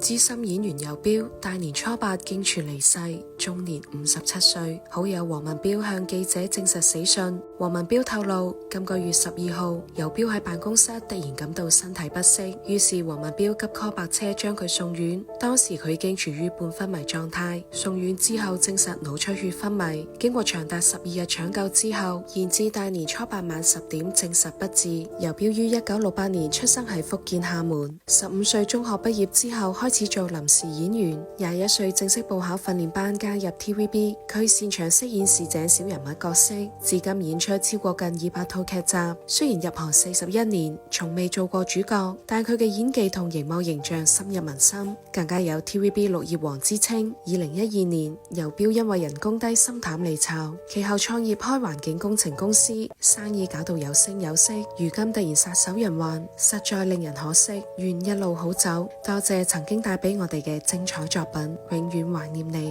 資深演員游標大年初八經傳離世，終年57歲。好友黃文標向記者證實死訊。黃文標透露，今個月12號，游標喺辦公室突然感到身體不適，於是黃文標急 call 白車將佢送院。當時佢已經處於半昏迷狀態，送院之後證實腦出血昏迷，經過長達12日搶救之後，延至大年初八晚10點證實不治。游標於1968年出生喺福建廈門，15歲中學畢業之後開始做臨時演員，21歲正式報考訓練班加入 TVB。佢擅長飾演市井小人物角色，至今演出超過近200套劇集。雖然入行41年，從未做過主角，但佢嘅演技同熒幕形象深入民心，更加有 TVB 綠葉王之稱。2012年，游標因為人工低心淡離巢，其後創業開環境工程公司，生意搞到有聲有色，如今突然撒手人寰，實在令人可惜。願一路好走，多謝曾經帶俾我哋嘅精彩作品，永遠懷念你。